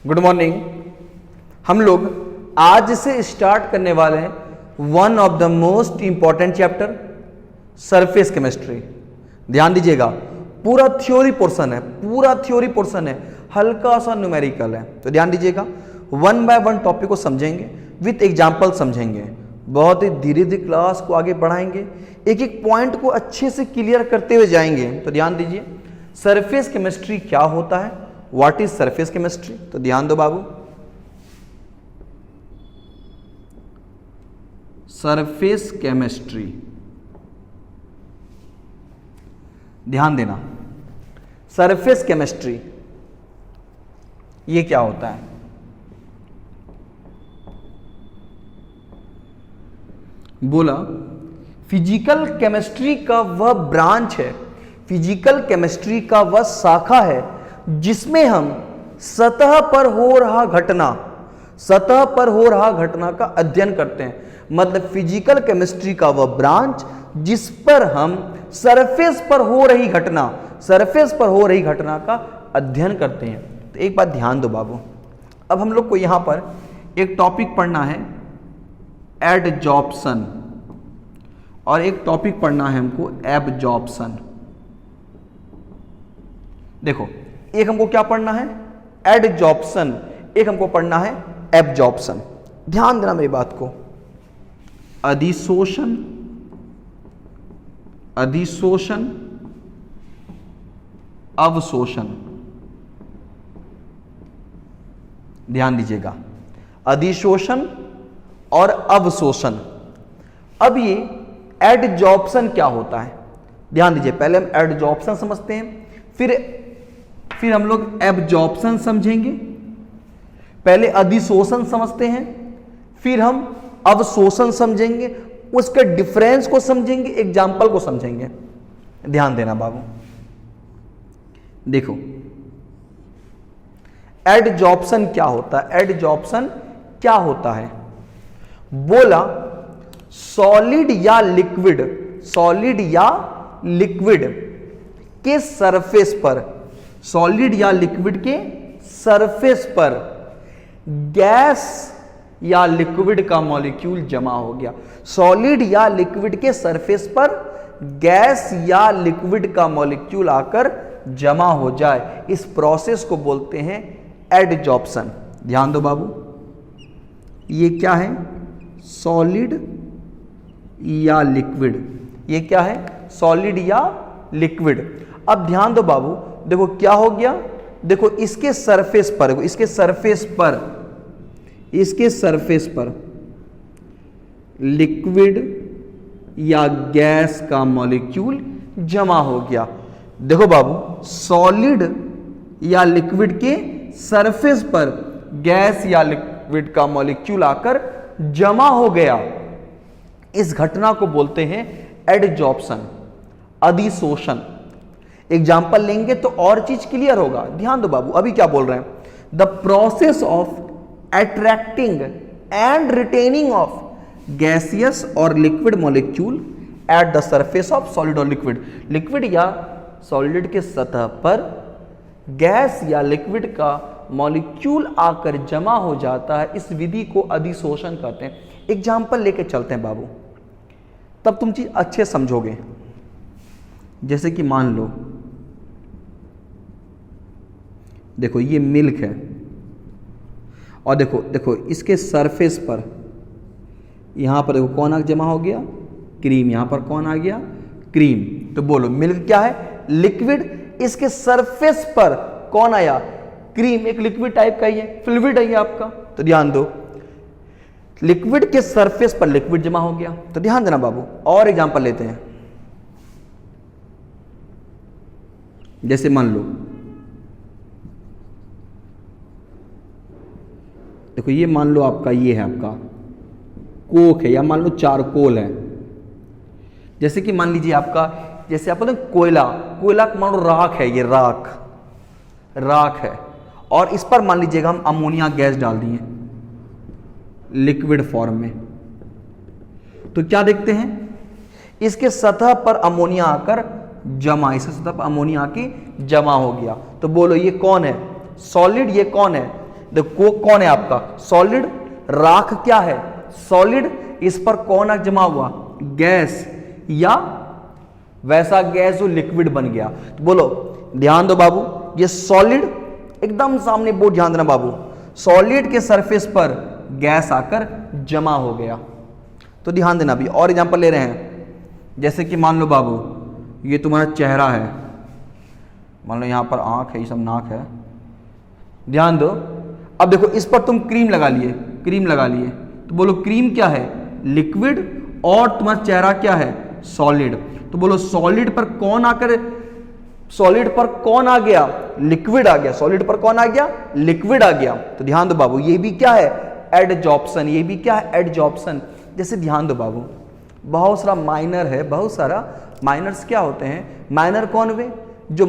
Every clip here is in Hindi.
Good morning. हम लोग आज से स्टार्ट करने वाले हैं one of the most important chapter surface chemistry. ध्यान दीजिएगा, पूरा थ्योरी पोर्शन है, हल्का सा न्यूमेरिकल है। तो ध्यान दीजिएगा, वन बाय वन टॉपिक को समझेंगे, विथ एग्जाम्पल समझेंगे, बहुत ही धीरे धीरे क्लास को आगे बढ़ाएंगे, एक एक पॉइंट को अच्छे से क्लियर करते हुए जाएंगे। तो ध्यान दीजिए, सरफेस केमिस्ट्री क्या होता है, व्हाट इज सरफेस केमिस्ट्री। तो ध्यान दो बाबू, सरफेस केमिस्ट्री, ध्यान देना, सरफेस केमिस्ट्री ये क्या होता है। बोला फिजिकल केमिस्ट्री का वह ब्रांच है, फिजिकल केमिस्ट्री का वह शाखा है जिसमें हम सतह पर हो रहा घटना का अध्ययन करते हैं। मतलब फिजिकल केमिस्ट्री का वह ब्रांच जिस पर हम सरफेस पर हो रही घटना का अध्ययन करते हैं। तो एक बात ध्यान दो बाबू, अब हम लोग को यहां पर एक टॉपिक पढ़ना है एडजॉर्प्शन और एक टॉपिक पढ़ना है हमको एब्जॉर्प्शन। देखो, एक हमको क्या पढ़ना है एडजॉर्प्शन, एक हमको पढ़ना है एब्जॉर्प्शन। ध्यान देना मेरी बात को, अधिशोषण अवशोषण, ध्यान दीजिएगा, अधिशोषण और अवशोषण। अब ये एडजॉर्प्शन क्या होता है, ध्यान दीजिए, पहले हम एडजॉर्प्शन समझते हैं, फिर हम लोग एब्जॉर्प्शन समझेंगे। पहले अधिशोषण समझते हैं, फिर हम अवशोषण समझेंगे, उसके डिफरेंस को समझेंगे, एग्जाम्पल को समझेंगे। ध्यान देना बाबू, देखो एडजॉर्प्शन क्या होता है, एडजॉर्प्शन क्या होता है। बोला सॉलिड या लिक्विड के सरफेस पर, सॉलिड या लिक्विड के सरफेस पर गैस या लिक्विड का मॉलिक्यूल जमा हो गया। सॉलिड या लिक्विड के सरफेस पर गैस या लिक्विड का मॉलिक्यूल आकर जमा हो जाए, इस प्रोसेस को बोलते हैं एडजॉर्प्शन। ध्यान दो बाबू, ये क्या है सॉलिड या लिक्विड, ये क्या है सॉलिड या लिक्विड। अब ध्यान दो बाबू, देखो क्या हो गया, देखो इसके सरफेस पर लिक्विड या गैस का मॉलिक्यूल जमा हो गया। देखो बाबू, सॉलिड या लिक्विड के सरफेस पर गैस या लिक्विड का मॉलिक्यूल आकर जमा हो गया, इस घटना को बोलते हैं एडजॉर्प्शन, अधिशोषण। एग्जाम्पल लेंगे तो और चीज क्लियर होगा। ध्यान दो बाबू, अभी क्या बोल रहे हैं, the process of attracting and retaining of gaseous और liquid molecule at the surface of solid और लिक्विड या सॉलिड के सतह पर गैस या लिक्विड का मॉलिक्यूल आकर जमा हो जाता है, इस विधि को अधिशोषण कहते हैं। एग्जाम्पल लेके चलते हैं बाबू, तब तुम चीज अच्छे समझोगे। जैसे कि मान लो, देखो ये मिल्क है और देखो इसके सरफेस पर यहां पर देखो कौन आकर जमा हो गया, क्रीम। यहां पर कौन आ गया, क्रीम। तो बोलो मिल्क क्या है, लिक्विड। इसके सरफेस पर कौन आया, क्रीम, एक लिक्विड टाइप का ही है, फ्लूइड है ये आपका। तो ध्यान दो, लिक्विड के सरफेस पर लिक्विड जमा हो गया। तो ध्यान देना बाबू, और एग्जांपल लेते हैं। जैसे मान लो, देखो ये मान लो आपका, ये है आपका कोक है, या मान लो चारकोल है। जैसे कि मान लीजिए आपका, जैसे आप कोयला मान लो राख है, ये राख है, और इस पर मान लीजिएगा हम अमोनिया गैस डाल दिए लिक्विड फॉर्म में। तो क्या देखते हैं, इसके सतह पर अमोनिया आकर जमा, इसके सतह पर अमोनिया आके जमा हो गया। तो बोलो ये कौन है, सॉलिड, ये कौन है देखो कौन है आपका सॉलिड, राख क्या है सॉलिड, इस पर कौन जमा हुआ गैस, या वैसा गैस जो लिक्विड बन गया। तो बोलो ध्यान दो बाबू, ये सॉलिड एकदम सामने बोर्ड, ध्यान देना बाबू, सॉलिड के सरफेस पर गैस आकर जमा हो गया। तो ध्यान देना भी, और एग्जांपल ले रहे हैं, जैसे कि मान लो बाबू ये तुम्हारा चेहरा है, मान लो यहां पर आंख है, ये सब नाक है, ध्यान दो। अब देखो इस पर तुम क्रीम लगा लिए, क्रीम लगा लिए, तो बोलो क्रीम क्या है लिक्विड, और तुम्हारा चेहरा क्या है सॉलिड। तो बोलो सॉलिड पर कौन आकर, सॉलिड पर कौन आ गया लिक्विड आ गया, सॉलिड पर कौन आ गया लिक्विड आ गया। तो ध्यान दो बाबू, ये भी क्या है एडजॉर्प्शन, ये भी क्या है एडजॉर्प्शन। जैसे ध्यान दो बाबू, बहुत सारा माइनर है, बहुत सारा माइनर्स क्या होते हैं, माइनर कौन हुए जो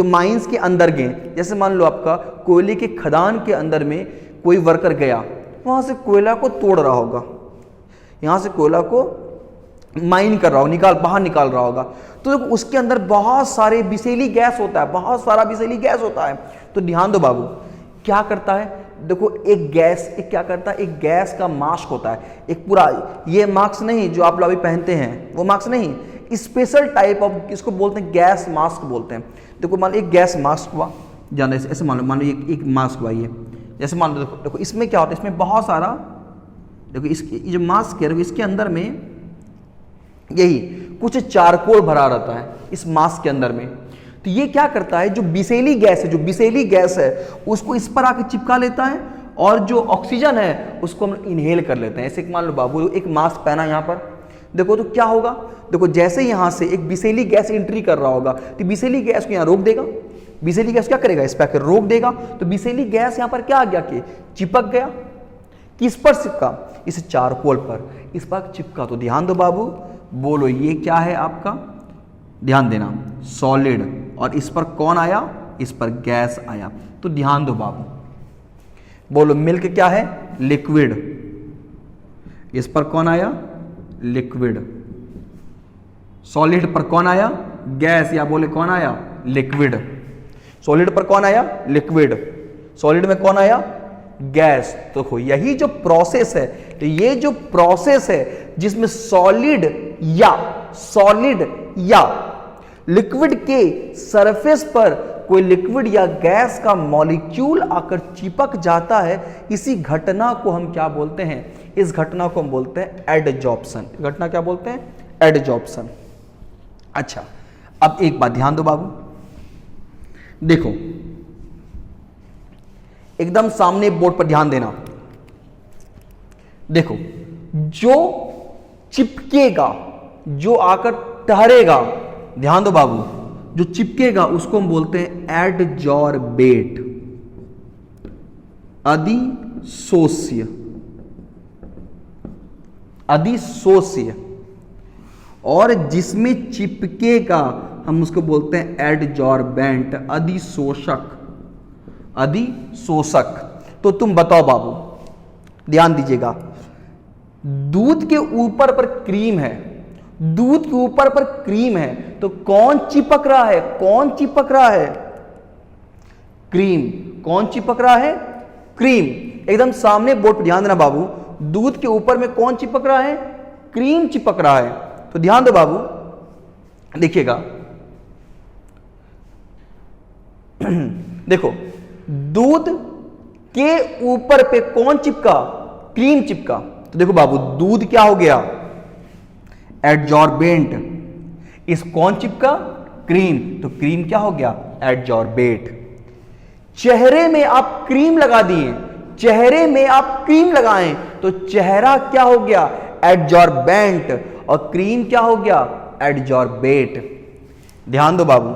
माइंस के अंदर गए। जैसे मान लो आपका कोयले के खदान के अंदर में कोई वर्कर गया, वहां से कोयला को तोड़ रहा होगा, यहां से कोयला को माइन कर रहा होगा, बाहर निकाल रहा होगा, तो उसके अंदर बहुत सारे विषैली गैस होता है, बहुत सारा विषैली गैस होता है। तो ध्यान दो बाबू, क्या करता है, देखो एक गैस, एक क्या करता है, एक गैस का मास्क होता है, एक पूरा, ये मास्क नहीं जो आप लोग अभी पहनते हैं वो मास्क नहीं, स्पेशल टाइप ऑफ, इसको बोलते हैं गैस मास्क बोलते हैं। देखो मान लो एक गैस मास्क हुआ, जान ऐसे मान लो एक मास्क हुआ ये, जैसे मान लो देखो इसमें क्या होता है, इसमें बहुत सारा, देखो इसकी जो मास्क है इसके अंदर में यही कुछ चारकोल भरा रहता है इस मास्क के अंदर में। तो ये क्या करता है, जो विषैली गैस है, जो विषैली गैस है उसको इस पर आके चिपका लेता है, और जो ऑक्सीजन है उसको हम इनहेल कर लेते हैं। ऐसे मान लो बाबू एक मास्क पहना यहाँ पर, देखो तो क्या होगा, देखो जैसे यहाँ से एक विषैली गैस एंट्री कर रहा होगा तो विषैली गैस को यहाँ रोक देगा, विषैली गैस क्या करेगा इस पे आकर रोक देगा, तो विषैली गैस यहाँ पर क्या आ गया कि चिपक गया, किस पर चिपका, इस चारकोल पर, इस पर चिपका। तो ध्यान दो बाबू, बोलो ये क्या है आपका, ध्यान देना सॉलिड, और इस पर कौन आया, इस पर गैस आया। तो ध्यान दो बाबू, बोलो मिल्क क्या है लिक्विड, इस पर कौन आया लिक्विड, सॉलिड पर कौन आया गैस, या बोले कौन आया लिक्विड, सॉलिड पर कौन आया लिक्विड, सॉलिड में कौन आया गैस। तो यही जो प्रोसेस है, तो ये जो प्रोसेस है जिसमें सॉलिड या लिक्विड के सरफेस पर कोई लिक्विड या गैस का मॉलिक्यूल आकर चिपक जाता है, इसी घटना को हम क्या बोलते हैं, इस घटना को हम बोलते हैं एडजॉर्प्शन। घटना क्या बोलते हैं एडजॉर्प्शन। अच्छा अब एक बात ध्यान दो बाबू, देखो एकदम सामने बोर्ड पर ध्यान देना, देखो जो चिपकेगा, जो आकर ठहरेगा, ध्यान दो बाबू, जो चिपकेगा उसको हम बोलते हैं एडजॉर्बेट, अधिशोष्य, अधिशोष्य, और जिसमें चिपकेगा हम उसको बोलते हैं एडजॉर्बेंट, अधिशोषक, अधिशोषक। तो तुम बताओ बाबू, ध्यान दीजिएगा, दूध के ऊपर पर क्रीम है, दूध के ऊपर पर क्रीम है, तो कौन चिपक रहा है, कौन चिपक रहा है क्रीम, कौन चिपक रहा है क्रीम। एकदम सामने बोर्ड पर ध्यान देना बाबू, दूध के ऊपर में कौन चिपक रहा है क्रीम चिपक रहा है। तो ध्यान दो बाबू, देखिएगा देखो दूध के ऊपर पे कौन चिपका क्रीम चिपका। तो देखो बाबू दूध क्या हो गया एडजॉर्बेंट, इस कौन चिपका क्रीम, तो क्रीम क्या हो गया एडजॉर्बेट। चेहरे में आप क्रीम लगा दिए, चेहरे में आप क्रीम लगाएं तो चेहरा क्या हो गया एडजॉर्बेंट, और क्रीम क्या हो गया एडजॉर्बेट। ध्यान दो बाबू,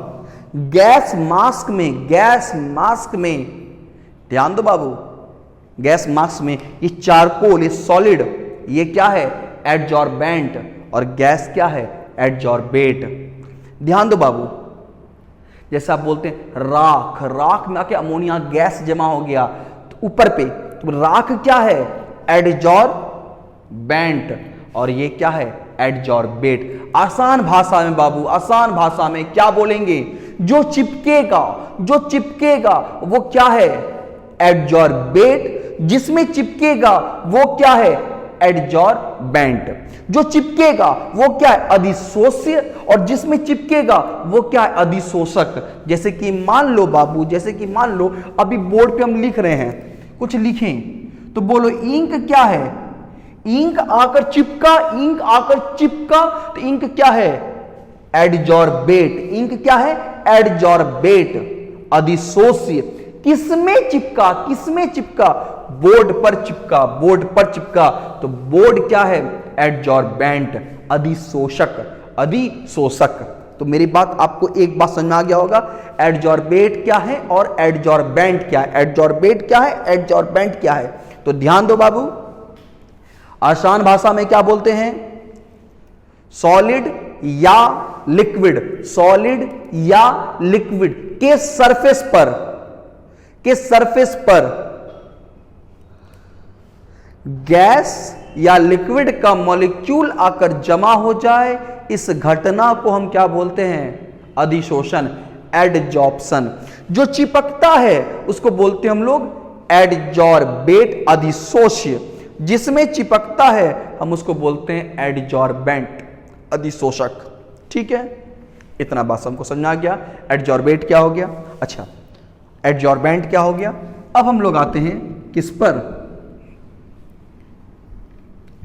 गैस मास्क में, गैस मास्क में ध्यान दो बाबू, गैस मास्क में ये चारकोल, ये सॉलिड, ये क्या है एडजॉर्बेंट, और गैस क्या है एडजॉर्बेट। ध्यान दो बाबू, जैसे आप बोलते हैं राख, राख में आके अमोनिया गैस जमा हो गया तो ऊपर पे, तो राख क्या है एडजॉर्बेंट, और ये क्या है एडजॉर्बेट। आसान भाषा में बाबू, आसान भाषा में क्या बोलेंगे, जो चिपकेगा, जो चिपकेगा वो क्या है एडजॉर्बेट, जिसमें चिपकेगा वो क्या है, एडजॉर्बेंट। जो चिपकेगा वो क्या है, अधिशोष्य, और जिसमें चिपकेगा वो क्या है, अधिशोषक। जैसे कि मान लो बाबू, जैसे कि मान लो अभी बोर्ड पे हम लिख रहे हैं, कुछ लिखें तो बोलो इंक क्या है, इंक आकर चिपका, इंक आकर चिपका, तो इंक क्या है, एडजॉर्बेट। इंक क्या है, एडजॉर्बेट, अधिशोष्य। किसमें चिपका, किसमें चिपका, बोर्ड पर चिपका, बोर्ड पर चिपका, तो बोर्ड क्या है, एडजॉर्बेंट, अधिशोषक, अधिशोषक। तो मेरी बात आपको एक बात समझ में आ गया होगा, एडजॉर्बेट क्या है और एडजॉर्बेंट क्या है, एडजॉर्बेट क्या है, एडजॉर्बेंट क्या है। तो ध्यान दो बाबू, आसान भाषा में क्या बोलते हैं, सॉलिड या लिक्विड, सॉलिड या लिक्विड के सरफेस पर, के सरफेस पर गैस या लिक्विड का मॉलिक्यूल आकर जमा हो जाए, इस घटना को हम क्या बोलते हैं, अधिशोषण, एडजॉर्प्शन। जो चिपकता है उसको बोलते हैं हम लोग एडजॉर्बेट, अधिशोष्य। जिसमें चिपकता है हम उसको बोलते हैं एडजॉर्बेंट, अधिशोषक। ठीक है, इतना बात हमको समझ आ गया, एडजॉर्बेट क्या हो गया, अच्छा एडजॉर्बेंट क्या हो गया। अब हम लोग आते हैं किस पर,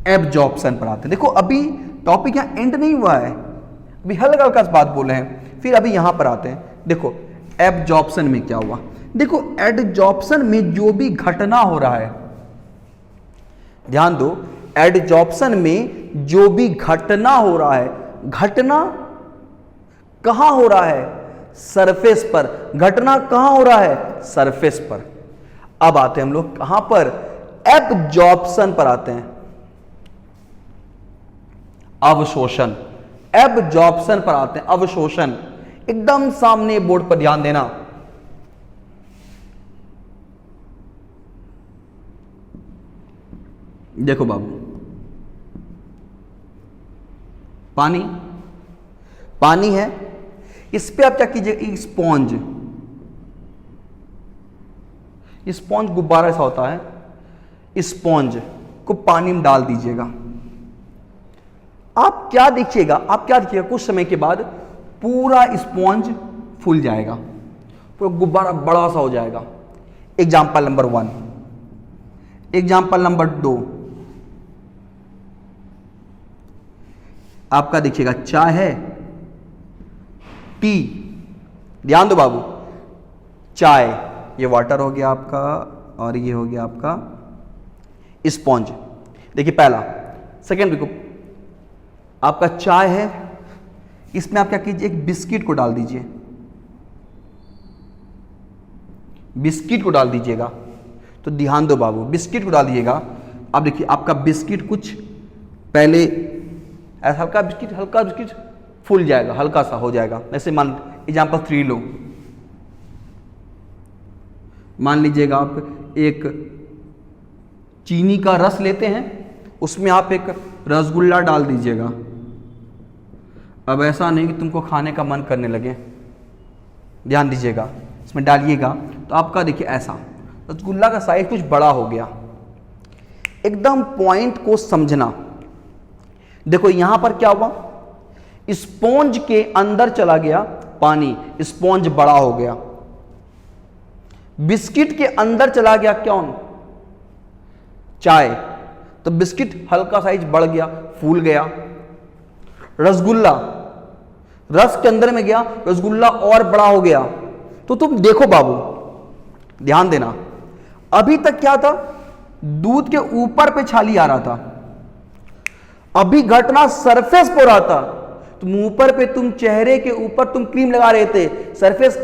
एब्जॉर्प्शन पर आते हैं। देखो अभी टॉपिक यहां एंड नहीं हुआ है, अभी हल्का हल्का बात बोले हैं, फिर अभी यहां पर आते हैं। देखो एब्जॉर्प्शन में क्या हुआ, देखो एडजॉर्प्शन में जो भी घटना हो रहा है, ध्यान दो, एडजॉर्प्शन में जो भी घटना हो रहा है, घटना कहां हो रहा है, सरफेस पर। घटना कहां हो रहा है, सरफेस पर। अब आते हैं हम लोग कहां पर, एब्जॉर्प्शन पर आते हैं, अवशोषण, एब्जॉर्प्शन पर आते हैं, अवशोषण। एकदम सामने बोर्ड पर ध्यान देना, देखो बाबू, पानी, पानी है, इस पे आप क्या कीजिए, स्पॉन्ज, स्पॉन्ज गुब्बारा ऐसा होता है, स्पॉन्ज को पानी में डाल दीजिएगा। आप क्या देखिएगा, आप क्या देखिएगा, कुछ समय के बाद पूरा स्पॉन्ज फूल जाएगा, पूरा गुब्बारा बड़ा सा हो जाएगा। एग्जाम्पल नंबर 1, एग्जाम्पल नंबर 2, आपका देखिएगा चाय है, टी, ध्यान दो बाबू, चाय, ये वाटर हो गया आपका, और ये हो गया आपका स्पॉन्ज। देखिए पहला, सेकेंड देखो, आपका चाय है, इसमें आप क्या कीजिए, एक बिस्किट को डाल दीजिए, बिस्किट को डाल दीजिएगा। तो ध्यान दो बाबू, बिस्किट को डाल दीजिएगा। अब देखिए आपका बिस्किट कुछ पहले ऐसा हल्का बिस्किट, हल्का बिस्किट फूल जाएगा, हल्का सा हो जाएगा। जैसे मान एग्जाम्पल 3 लो, मान लीजिएगा आप एक चीनी का रस लेते हैं, उसमें आप एक रसगुल्ला डाल दीजिएगा। अब ऐसा नहीं कि तुमको खाने का मन करने लगे, ध्यान दीजिएगा, इसमें डालिएगा तो आपका देखिए ऐसा रसगुल्ला का साइज कुछ बड़ा हो गया। एकदम पॉइंट को समझना, देखो यहां पर क्या हुआ, स्पॉन्ज के अंदर चला गया पानी, स्पॉन्ज बड़ा हो गया। बिस्किट के अंदर चला गया कौन, चाय, तो बिस्किट हल्का साइज बढ़ गया, फूल गया। रसगुल्ला रस के अंदर में गया, रसगुल्ला और बड़ा हो गया। तो तुम देखो बाबू, ध्यान देना, अभी तक क्या था, दूध के ऊपर पे छाली आ रहा था, अभी घटना सरफेस पर रहा था। तुम ऊपर पे, तुम चेहरे के ऊपर तुम क्रीम लगा रहे थे, सरफेस,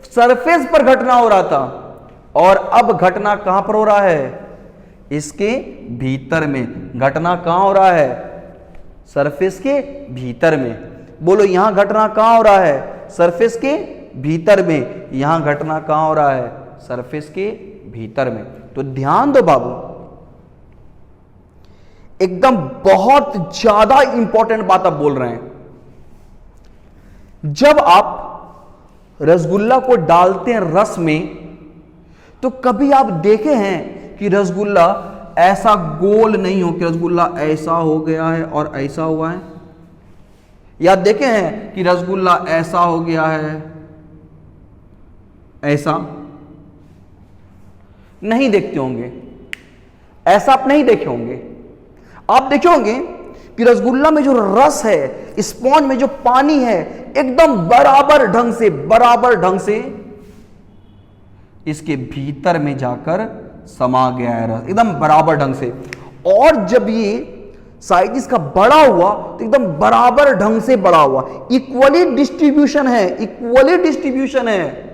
सरफेस पर घटना हो रहा था, और अब घटना कहां पर हो रहा है, इसके भीतर में। घटना कहां हो रहा है, सरफेस के भीतर में। बोलो यहां घटना कहां हो रहा है, सरफेस के भीतर में। यहां घटना कहां हो रहा है, सरफेस के भीतर में। तो ध्यान दो बाबू, एकदम बहुत ज्यादा इंपॉर्टेंट बात आप बोल रहे हैं। जब आप रसगुल्ला को डालते हैं रस में, तो तो कभी आप देखे हैं कि रसगुल्ला ऐसा गोल नहीं हो कि रसगुल्ला ऐसा हो गया है और ऐसा हुआ है, या देखे हैं कि रसगुल्ला ऐसा हो गया है ऐसा? नहीं देखते होंगे, ऐसा आप नहीं देखे होंगे। आप देखे होंगे कि रसगुल्ला में जो रस है, स्पॉन्ज में जो पानी है, एकदम बराबर ढंग से इसके भीतर में जाकर समा गया है रस, एकदम बराबर ढंग से। और जब ये साइज इसका बड़ा हुआ तो एकदम बराबर ढंग से बड़ा हुआ, इक्वली डिस्ट्रीब्यूशन है।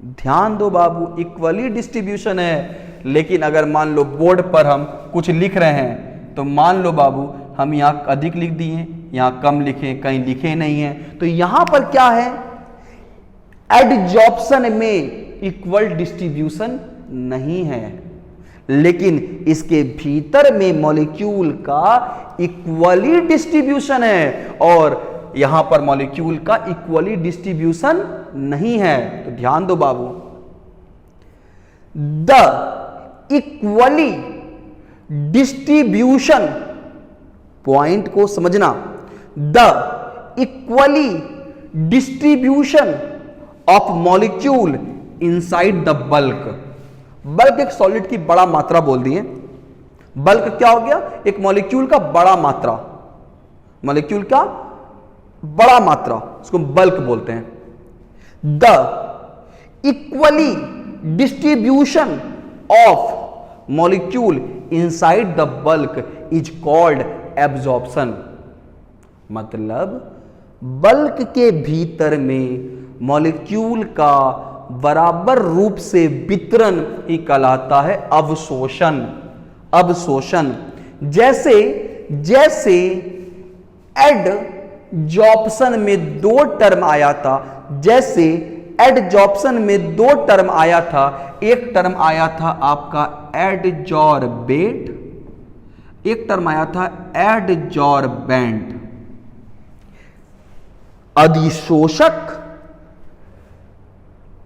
ध्यान दो बाबू, इक्वली डिस्ट्रीब्यूशन है। लेकिन अगर मान लो बोर्ड पर हम कुछ लिख रहे हैं तो मान लो बाबू हम यहां अधिक लिख दिए, यहां कम लिखे, कहीं लिखे नहीं है, तो यहां पर क्या है, एडजॉर्प्शन में इक्वल डिस्ट्रीब्यूशन नहीं है, लेकिन इसके भीतर में मॉलिक्यूल का इक्वली डिस्ट्रीब्यूशन है और यहां पर मॉलिक्यूल का इक्वली डिस्ट्रीब्यूशन नहीं है। तो ध्यान दो बाबू, द इक्वली डिस्ट्रीब्यूशन, पॉइंट को समझना, the equally distribution of molecule inside the bulk. Bulk एक सॉलिड की बड़ा मात्रा बोल दिए। बल्क क्या हो गया, एक मॉलिक्यूल का बड़ा मात्रा, मॉलिक्यूल का बड़ा मात्रा, उसको बल्क बोलते हैं। The equally distribution of molecule inside the bulk is called absorption. मतलब बल्क के भीतर में मॉलिक्यूल का बराबर रूप से वितरण ही कहलाता है अवशोषण। जैसे एडजॉर्प्शन में दो टर्म आया था, एक टर्म आया था आपका एडजॉर्बेट, एक टर्म आया था एडजॉर्बेंट, अधिशोषक,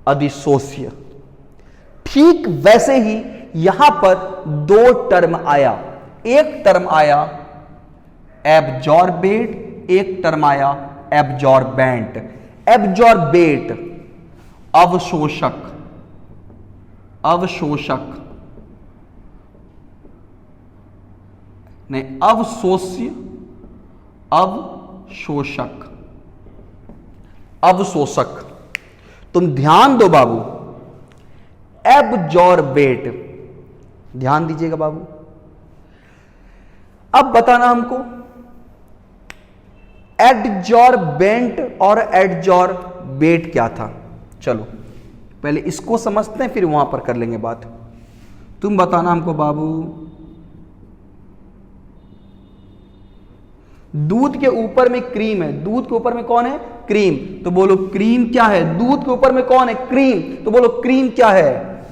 अधिशोष्य। ठीक वैसे ही यहां पर दो टर्म आया, एक टर्म आया एब्जॉर्बेट, एक टर्म आया एब्जॉर्बेंट। एब्जॉर्बेट अवशोषक, नहीं अवशोष्य, अवशोषक। तुम ध्यान दो बाबू, एब्जॉर्बेट, ध्यान दीजिएगा बाबू। अब बताना हमको एडजॉर्बेंट और एडजॉर्बेट क्या था। चलो पहले इसको समझते हैं, फिर वहां पर कर लेंगे बात। तुम बताना हमको बाबू, दूध के ऊपर में क्रीम है, दूध के ऊपर में कौन है, क्रीम, तो बोलो क्रीम क्या है। दूध के ऊपर में कौन है, क्रीम, तो बोलो क्रीम क्या है,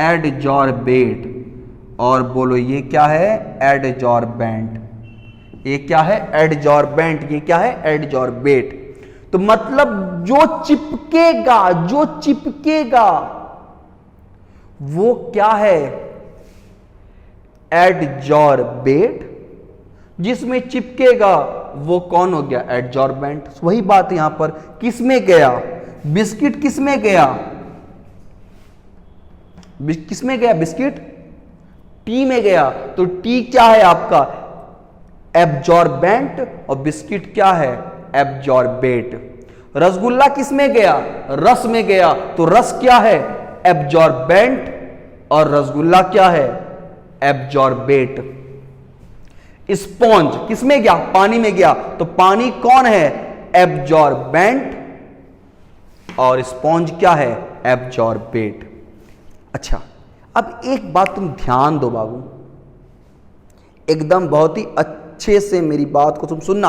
एडजॉर्बेट। और बोलो ये क्या है, एडजॉर्बेंट। ये क्या है, एडजॉर्बेंट। ये क्या है, एडजॉर्बेट। तो मतलब जो चिपकेगा वो क्या है, एडजॉर्बेट। जिसमें चिपकेगा वो कौन हो गया, एडजॉर्बेंट। वही बात यहां पर, किसमें गया, बिस्किट किसमें गया, किसमें गया, बिस्किट टी में गया। तो टी क्या है आपका, एब्जॉर्बेंट, और बिस्किट क्या है, एब्जॉर्बेट। रसगुल्ला किसमें गया, रस में गया, तो रस क्या है, एब्जॉर्बेंट, और रसगुल्ला क्या है, एब्जॉर्बेट। स्पॉन्ज किसमें गया, पानी में गया, तो पानी कौन है, एब्जॉर्बेंट, और स्पॉन्ज क्या है, एब्जॉर्बेट। अच्छा, अब एक बात तुम ध्यान दो बाबू, एकदम बहुत ही अच्छे से मेरी बात को तुम सुनना।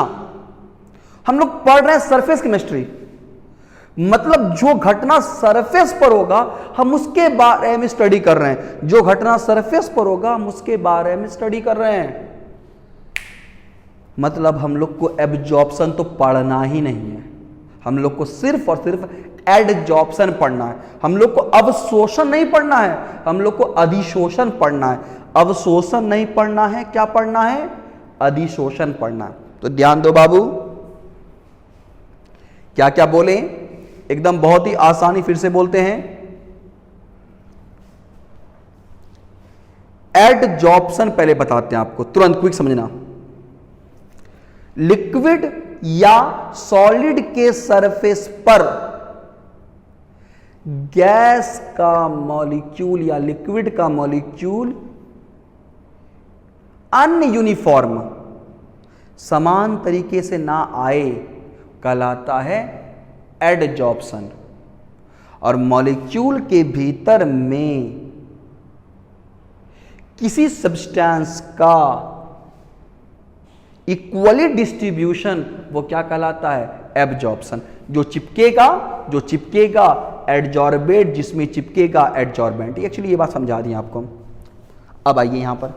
हम लोग पढ़ रहे हैं सरफेस केमिस्ट्री, मतलब जो घटना सरफेस पर होगा हम उसके बारे में स्टडी कर रहे हैं। जो घटना सरफेस पर होगा हम उसके बारे में स्टडी कर रहे हैं। मतलब हम लोग को एब्जॉर्प्शन तो पढ़ना ही नहीं है, हम लोग को सिर्फ और सिर्फ एडजॉर्प्शन पढ़ना है। हम लोग को अवशोषण नहीं पढ़ना है, हम लोग को अधिशोषण पढ़ना है। अवशोषण नहीं पढ़ना है, क्या पढ़ना है? अधिशोषण पढ़ना है। तो ध्यान दो बाबू, क्या क्या बोले, एकदम बहुत ही आसानी फिर से बोलते हैं। एडजॉर्प्शन पहले बताते हैं आपको, तुरंत क्विक समझना। लिक्विड या सॉलिड के सरफेस पर गैस का मॉलिक्यूल या लिक्विड का मॉलिक्यूल अनयूनिफॉर्म, समान तरीके से ना आए, कहलाता है एडजॉर्प्शन। और मॉलिक्यूल के भीतर में किसी सब्सटेंस का इक्वली डिस्ट्रीब्यूशन, वो क्या कहलाता है? एब्जॉर्प्शन। जो चिपकेगा एडजॉर्बेट, जिसमें चिपकेगा एडजॉर्बेंट। एक्चुअली ये बात समझा दी आपको। अब आइए यहां पर,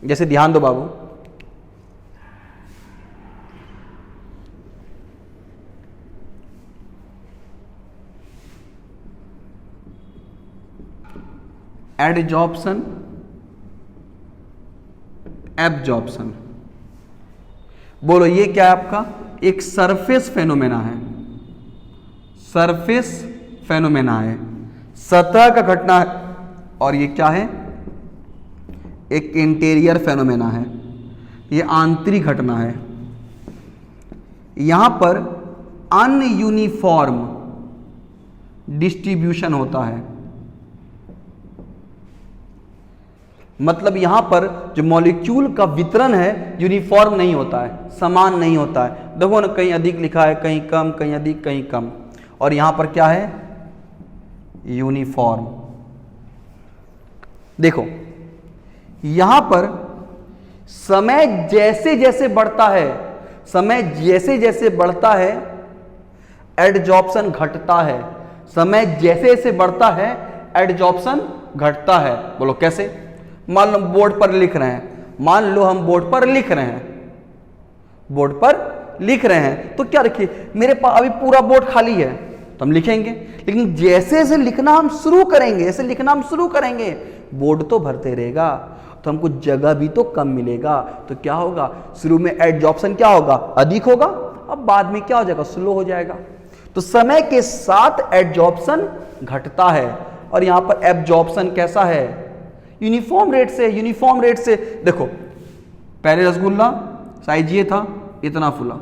जैसे ध्यान दो बाबू, एडजॉर्प्शन, एब्जॉर्प्शन। बोलो ये क्या है आपका? एक सरफेस फेनोमेना है, सरफेस फेनोमेना है, सतह का घटना है। और ये क्या है? एक इंटीरियर फेनोमेना है, ये आंतरिक घटना है। यहां पर अनयूनिफॉर्म डिस्ट्रीब्यूशन होता है, मतलब यहां पर जो मॉलिक्यूल का वितरण है यूनिफॉर्म नहीं होता है, समान नहीं होता है। देखो ना, कहीं अधिक लिखा है, कहीं कम, कहीं अधिक, कहीं कम। और यहां पर क्या है? यूनिफॉर्म। देखो यहां पर समय जैसे जैसे बढ़ता है, समय जैसे जैसे बढ़ता है एडजॉर्प्शन घटता है, समय जैसे जैसे बढ़ता है एडजॉर्प्शन घटता है। बोलो कैसे? मान लो बोर्ड पर लिख रहे हैं, मान लो हम बोर्ड पर लिख रहे हैं, बोर्ड पर लिख रहे हैं, तो क्या रखिए, मेरे पास अभी पूरा बोर्ड खाली है तो हम लिखेंगे, लेकिन जैसे जैसे लिखना हम शुरू करेंगे, जैसे लिखना हम शुरू करेंगे, बोर्ड तो भरते रहेगा, तो हमको जगह भी तो कम मिलेगा। तो क्या होगा? शुरू में एडजॉर्प्शन क्या होगा? अधिक होगा, अब बाद में क्या हो जाएगा? स्लो हो जाएगा। तो समय के साथ एडजॉर्प्शन घटता है। और यहां पर एब्जॉर्प्शन कैसा है? यूनिफॉर्म रेट से, यूनिफॉर्म रेट से। देखो पहले रसगुल्ला साइज ये था, इतना फूला,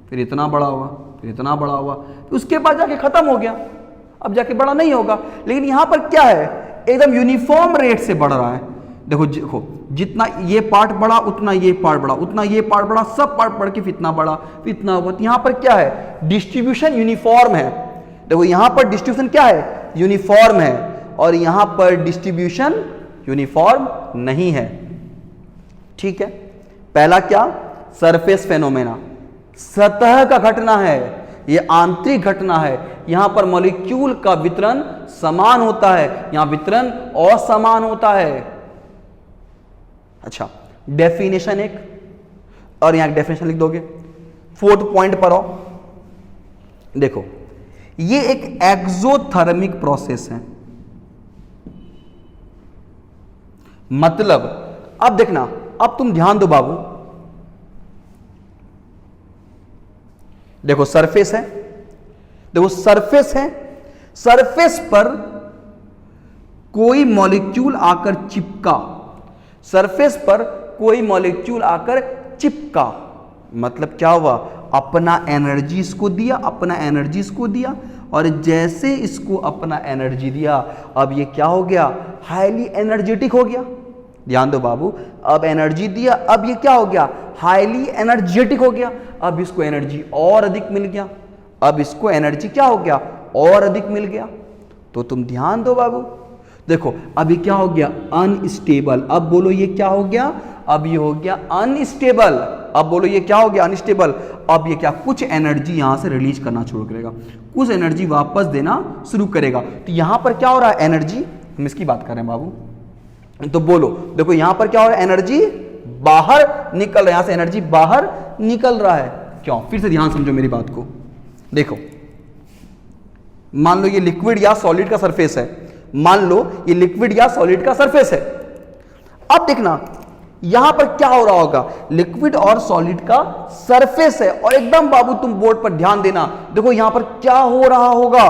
फिर इतना बड़ा हुआ, फिर इतना बड़ा हुआ, फिर उसके बाद जाके खत्म हो गया, अब जाके बड़ा नहीं होगा। लेकिन यहां पर क्या है? एकदम यूनिफॉर्म रेट से बढ़ रहा है। देखो जितना ये पार्ट बढ़ा उतना ये पार्ट बढ़ा, उतना ये पार्ट बढ़ा, सब पार्ट बढ़ के फिर इतना बड़ा, फिर इतना हुआ। यहां पर क्या है? डिस्ट्रीब्यूशन यूनिफॉर्म है। देखो यहां पर डिस्ट्रीब्यूशन क्या है? यूनिफॉर्म है। और यहां पर डिस्ट्रीब्यूशन यूनिफॉर्म नहीं है। ठीक है, पहला क्या? सरफेस फेनोमेना, सतह का घटना है, यह आंतरिक घटना है। यहां पर मॉलिक्यूल का वितरण समान होता है, यहां वितरण असमान होता है। अच्छा, डेफिनेशन एक, और यहां डेफिनेशन लिख दोगे। 4th पॉइंट पर आओ। देखो ये एक एक्सोथर्मिक प्रोसेस है, मतलब अब देखना, अब तुम ध्यान दो बाबू, देखो सरफेस है, देखो सरफेस है, सरफेस पर कोई मॉलिक्यूल आकर चिपका, सरफेस पर कोई मॉलिक्यूल आकर चिपका, मतलब क्या हुआ? अपना एनर्जी इसको दिया, अपना एनर्जी इसको दिया, और जैसे इसको अपना एनर्जी दिया, अब ये क्या हो गया? हाईली एनर्जेटिक हो गया। ध्यान दो बाबू, अब एनर्जी दिया, अब ये क्या हो गया? हाईली एनर्जेटिक हो गया। अब इसको एनर्जी और अधिक मिल गया, अब इसको एनर्जी क्या हो गया? और अधिक मिल गया। तो तुम ध्यान दो बाबू, देखो अभी क्या हो गया? अनस्टेबल। अब बोलो ये क्या हो गया? अब ये हो गया अनस्टेबल। अब बोलो ये क्या हो गया? अनस्टेबल। अब ये क्या, कुछ एनर्जी यहां से रिलीज करना शुरू करेगा, कुछ एनर्जी वापस देना शुरू करेगा। तो यहां पर क्या हो रहा है? एनर्जी, हम इसकी बात कर रहे हैं बाबू। तो बोलो देखो यहां पर क्या हो रहा है? एनर्जी बाहर निकल रहा है, यहां से एनर्जी बाहर निकल रहा है। क्यों? फिर से ध्यान समझो मेरी बात को। देखो मान लो ये लिक्विड या सॉलिड का सरफेस है, मान लो ये लिक्विड या सॉलिड का सरफेस है। अब देखना यहां पर क्या हो रहा होगा? लिक्विड और सॉलिड का सरफेस है, और एकदम बाबू तुम बोर्ड पर ध्यान देना, देखो यहां पर क्या हो रहा होगा,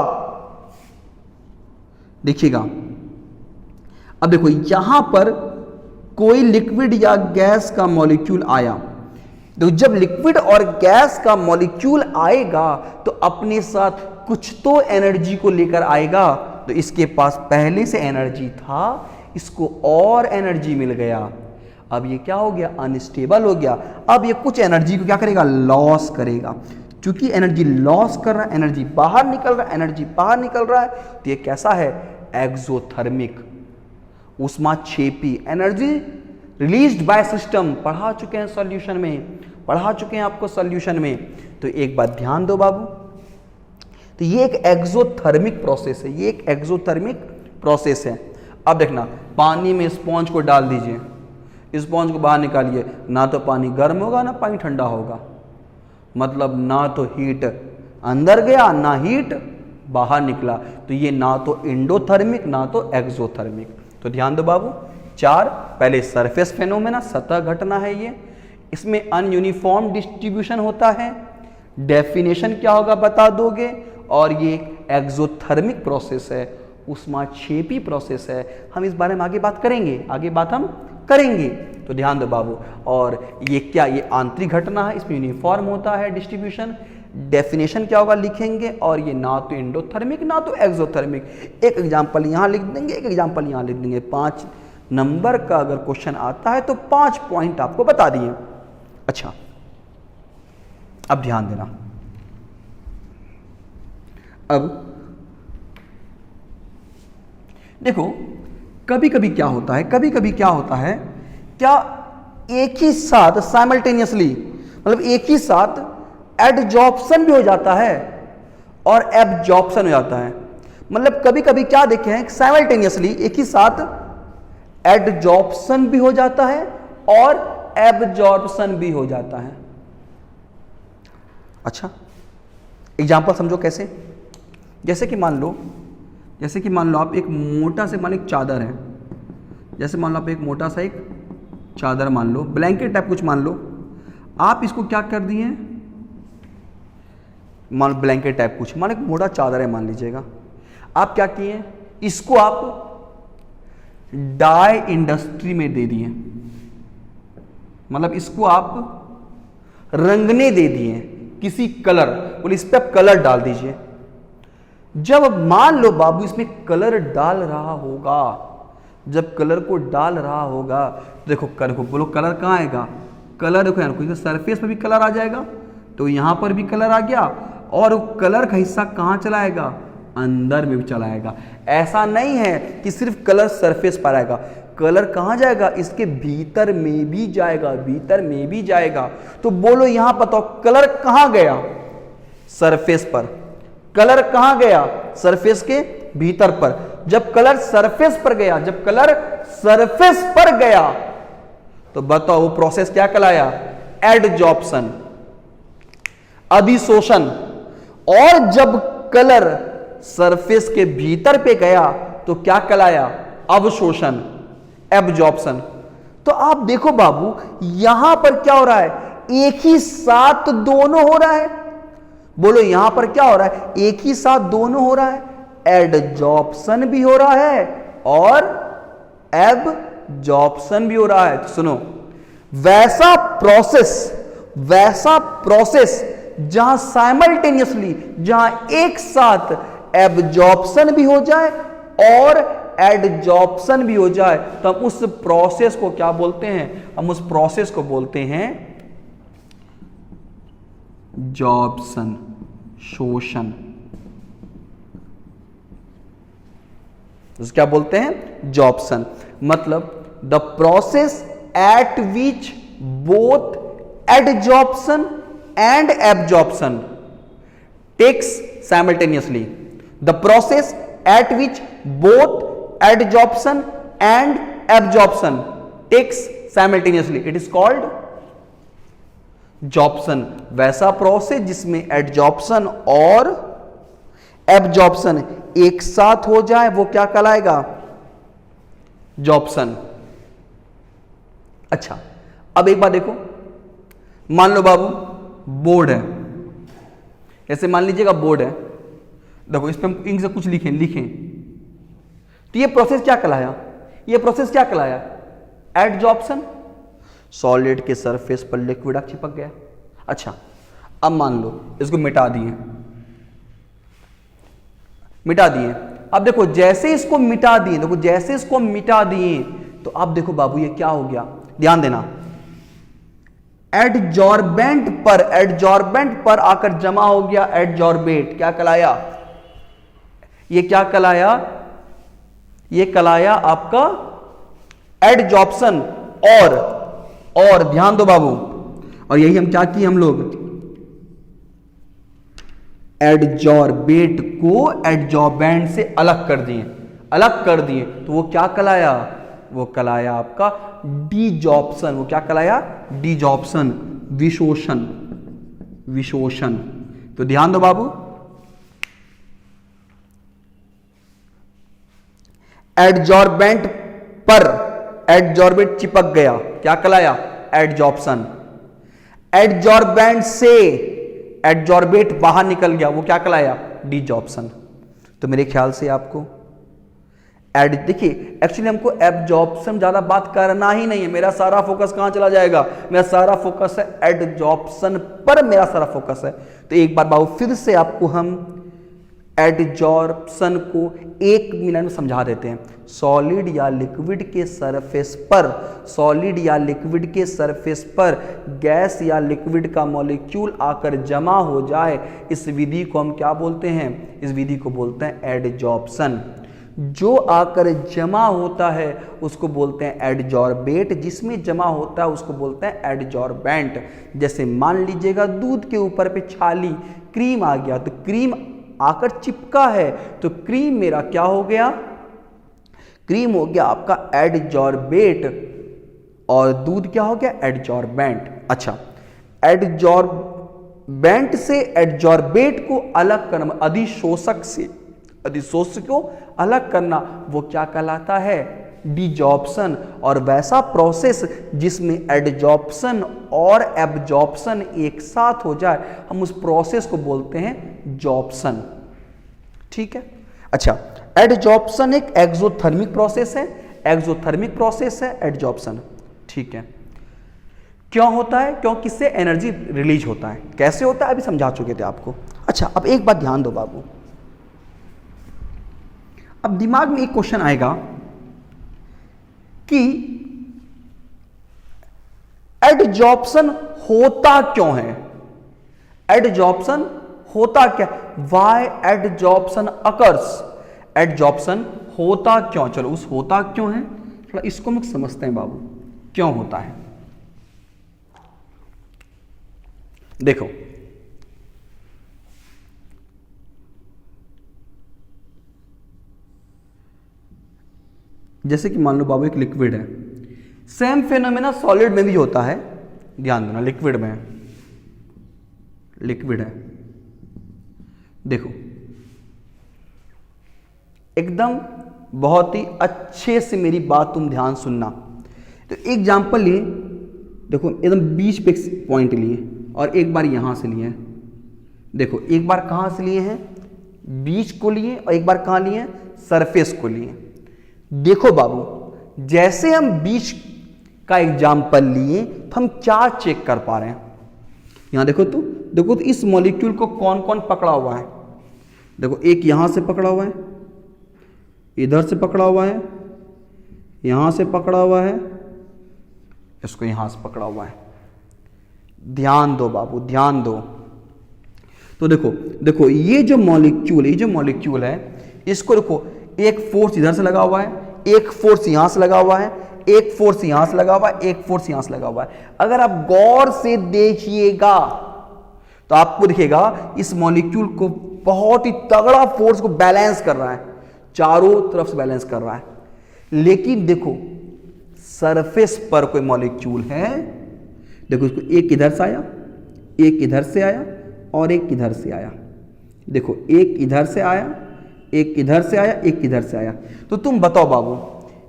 देखिएगा। अब देखो यहां पर कोई लिक्विड या गैस का मॉलिक्यूल आया, तो जब लिक्विड और गैस का मॉलिक्यूल आएगा तो अपने साथ कुछ तो एनर्जी को लेकर आएगा। तो इसके पास पहले से एनर्जी था, इसको और एनर्जी मिल गया। अब ये क्या हो गया? अनस्टेबल हो गया। अब ये कुछ एनर्जी को क्या करेगा? लॉस करेगा। क्योंकि एनर्जी लॉस कर रहा है, एनर्जी बाहर निकल रहा है, एनर्जी बाहर निकल रहा है, तो ये कैसा है? एक्सोथर्मिक, ऊष्माक्षेपी, एनर्जी रिलीज्ड बाय सिस्टम। पढ़ा चुके हैं सॉल्यूशन में, पढ़ा चुके हैं आपको सॉल्यूशन में। तो एक बात ध्यान दो बाबू, तो ये एक एक्सोथर्मिक प्रोसेस है, ये एक एक्सोथर्मिक प्रोसेस है। अब देखना, पानी में स्पॉन्ज को डाल दीजिए, स्पॉन्ज को बाहर निकालिए, ना तो पानी गर्म होगा ना पानी ठंडा होगा, मतलब ना तो हीट अंदर गया ना हीट बाहर निकला। तो ये ना तो एंडोथर्मिक ना तो एक्सोथर्मिक। तो ध्यान दो बाबू, 4 पहले सरफेस फेनोमेना, सतह घटना है ये, इसमें अनयूनिफॉर्म डिस्ट्रीब्यूशन होता है, डेफिनेशन क्या होगा बता दोगे, और ये एक्सोथर्मिक प्रोसेस है, ऊष्माक्षेपी प्रोसेस है। हम इस बारे में आगे बात करेंगे, आगे बात हम करेंगे। तो ध्यान दो बाबू, और ये क्या, ये आंतरिक घटना है, इसमें यूनिफॉर्म होता है डिस्ट्रीब्यूशन, डेफिनेशन क्या होगा लिखेंगे, और ये ना तो एंडोथर्मिक ना तो एक्सोथर्मिक। एक एग्जांपल यहाँ लिख देंगे, एक एग्जांपल यहाँ लिख देंगे। 5 नंबर का अगर क्वेश्चन आता है तो 5 पॉइंट आपको बता दिए। अच्छा अब ध्यान देना, अब देखो कभी कभी क्या होता है, कभी कभी क्या होता है, क्या एक ही साथ साइमल्टेनियसली, मतलब एक ही साथ एडजॉर्प्शन भी हो जाता है और एब्जॉर्प्शन हो जाता है। मतलब कभी कभी क्या देखे हैं, साइमल्टेनियसली एक ही साथ एडजॉर्प्शन भी हो जाता है और एब्जॉर्प्शन भी हो जाता है। अच्छा एग्जांपल समझो कैसे, जैसे कि मान लो आप एक मोटा से, मान लो एक चादर है, जैसे मान लो आप एक मोटा सा एक चादर मान लो, ब्लैंकेट टाइप कुछ मान लो, आप इसको क्या कर दिए, मान लो ब्लैंकेट टाइप कुछ, मान लो एक मोटा चादर है मान लीजिएगा, आप क्या किए, इसको आप डाई इंडस्ट्री में दे दिए, मतलब इसको आप रंगने दे दिए किसी कलर, बोले इस पे आप कलर डाल दीजिए। जब मान लो बाबू इसमें कलर डाल रहा होगा, जब कलर को डाल रहा होगा, देखो कलर को बोलो कलर कहाँ आएगा, कलर देखो यार सरफेस पे भी कलर आ जाएगा, तो यहां पर भी कलर आ गया, और कलर का हिस्सा कहाँ चलाएगा, अंदर में भी चलाएगा। ऐसा नहीं है कि सिर्फ कलर सरफेस पर आएगा, कलर कहाँ जाएगा, इसके भीतर में भी जाएगा, भीतर में भी जाएगा। तो बोलो यहां बताओ कलर कहाँ गया, सरफेस पर, कलर कहां गया, सरफेस के भीतर पर। जब कलर सरफेस पर गया, जब कलर सरफेस पर गया, तो बताओ वो प्रोसेस क्या कहलाया, एडजॉर्प्शन, अधिशोषण। और जब कलर सरफेस के भीतर पे गया तो क्या कहलाया, अवशोषण, एब्जॉर्प्शन। तो आप देखो बाबू यहां पर क्या हो रहा है, एक ही साथ दोनों हो रहा है, बोलो यहां पर क्या हो रहा है, एक ही साथ दोनों हो रहा है, एडजॉर्प्शन भी हो रहा है और एब्जॉर्प्शन भी हो रहा है। तो सुनो, वैसा प्रोसेस जहां साइमल्टेनियसली, जहां एक साथ एब्जॉर्प्शन भी हो जाए और एडजॉर्प्शन भी हो जाए, तो हम उस प्रोसेस को क्या बोलते हैं, हम उस प्रोसेस को बोलते हैं जॉर्प्शन, शोषण। क्या बोलते हैं, जॉर्प्शन। मतलब the process at which both adsorption and absorption takes simultaneously. The process at which both adsorption and absorption takes simultaneously, it is called जॉप्सन. वैसा प्रोसेस जिसमें एडजॉप्शन और एब्जॉर्प्शन एक साथ हो जाए वो क्या कहलाएगा? जॉप्सन. अच्छा, अब एक बात देखो, मान लो बाबू बोर्ड है, ऐसे मान लीजिएगा बोर्ड है, देखो इस पे हम इंक से कुछ लिखें तो ये प्रोसेस क्या कहलाया? ये प्रोसेस क्या कहलाया? एडजॉर्प्शन. सॉलिड के सरफेस पर लिक्विड चिपक गया. अच्छा, अब मान लो इसको मिटा दिए. अब देखो जैसे इसको मिटा दिए, तो अब देखो बाबू ये क्या हो गया? ध्यान देना, एडजॉर्बेंट पर आकर जमा हो गया एडजॉर्बेट. क्या कहलाया? ये क्या कहलाया? ये कहलाया आपका एडजॉर्प्शन. और ध्यान दो बाबू, और यही हम क्या किए, हम लोग एडजॉर्बेट को एडजॉर्बेंट से अलग कर दिए. तो वो क्या कहलाया? वो कहलाया आपका डीजॉर्प्शन. वो क्या कहलाया? डीजॉर्प्शन, विशोषण. तो ध्यान दो बाबू, एडजॉर्बेंट पर एडजॉर्बेट चिपक गया, क्या कहलाया? एडजॉर्प्शन. एडजॉर्बेंट से एडजॉर्बेट बाहर निकल गया, वो क्या कहलाया? डीजॉर्प्शन. तो मेरे ख्याल से आपको देखिए, एक्चुअली हमको एब्जॉर्प्शन ज्यादा बात करना ही नहीं है. मेरा सारा फोकस कहां चला जाएगा? मेरा सारा फोकस है एडजॉर्प्शन पर, मेरा सारा फोकस है. तो एक बार बाबू फिर से आपको हम एडजॉर्प्शन को 1 मिनट में समझा देते हैं. सॉलिड या लिक्विड के सरफेस पर गैस या लिक्विड का मॉलिक्यूल आकर जमा हो जाए, इस विधि को हम क्या बोलते हैं? इस विधि को बोलते हैं एडजॉर्प्शन. जो आकर जमा होता है उसको बोलते हैं एडजॉर्बेट, जिसमें जमा होता है उसको बोलते हैं एडजॉर्बेंट. जैसे मान लीजिएगा दूध के ऊपर पे छाली क्रीम आ गया, तो क्रीम आकर चिपका है, तो क्रीम मेरा क्या हो गया? क्रीम हो गया आपका एडजॉर्बेट, और दूध क्या हो गया? एडजॉर्बेंट. अच्छा, एडजॉर्बेंट से एडजॉर्बेट को अलग करना, अधिशोषक को अलग करना, वो क्या कहलाता है? डीजॉर्प्शन. और वैसा प्रोसेस जिसमें एडजॉर्प्शन और एब्जॉर्प्शन एक साथ हो जाए, हम उस प्रोसेस को बोलते हैं जॉर्प्शन. ठीक है. अच्छा, एडजॉर्प्शन एक एक्सोथर्मिक प्रोसेस है. एडजॉर्प्शन. ठीक है. क्यों होता है? क्योंकि इससे एनर्जी रिलीज होता है. कैसे होता है अभी समझा चुके थे आपको. अच्छा, अब एक बात ध्यान दो बाबू, अब दिमाग में एक क्वेश्चन आएगा कि एडजॉर्प्शन होता क्यों है? एडजॉर्प्शन होता क्या? Y adsorption occurs? एडजॉर्प्शन होता क्यों? चलो उस होता क्यों है थोड़ा इसको हम समझते हैं बाबू, क्यों होता है. देखो, जैसे कि मान लो बाबू एक लिक्विड है, सेम फेनोमेना सॉलिड में भी होता है. ध्यान देना, लिक्विड है. देखो एकदम बहुत ही अच्छे से मेरी बात तुम ध्यान सुनना. तो एग्जांपल लिए, देखो एकदम बीच पे पॉइंट लिए और एक बार यहां से लिए. देखो एक बार कहां से लिए हैं? बीच को लिए, और एक बार कहां लिए? सरफेस को लिए. देखो बाबू, जैसे हम बीच का एग्जाम्पल लिए तो हम क्या चेक कर पा रहे हैं? यहां देखो तो इस मॉलिक्यूल को कौन कौन पकड़ा हुआ है? देखो एक यहां से पकड़ा हुआ है, इधर से पकड़ा हुआ है, यहां से पकड़ा हुआ है, इसको यहां से पकड़ा हुआ है. ध्यान दो बाबू, ध्यान दो. तो देखो ये जो मॉलिक्यूल है, इसको देखो एक फोर्स इधर से लगा हुआ है, एक फोर्स यहां से लगा हुआ है, एक फोर्स यहां से लगा हुआ है, एक फोर्स यहां से लगा हुआ है। अगर आप गौर से देखिएगा तो आपको दिखेगा इस मॉलिक्यूल को बहुत ही तगड़ा फोर्स को बैलेंस कर रहा है, चारों तरफ से बैलेंस कर रहा है। लेकिन देखो सरफेस पर कोई मॉलिक्यूल है, देखो इसको एक इधर से आया, एक इधर से आया और एक इधर से आया। देखो एक इधर से आया, एक इधर से आया, एक इधर से आया। तो तुम बताओ बाबू,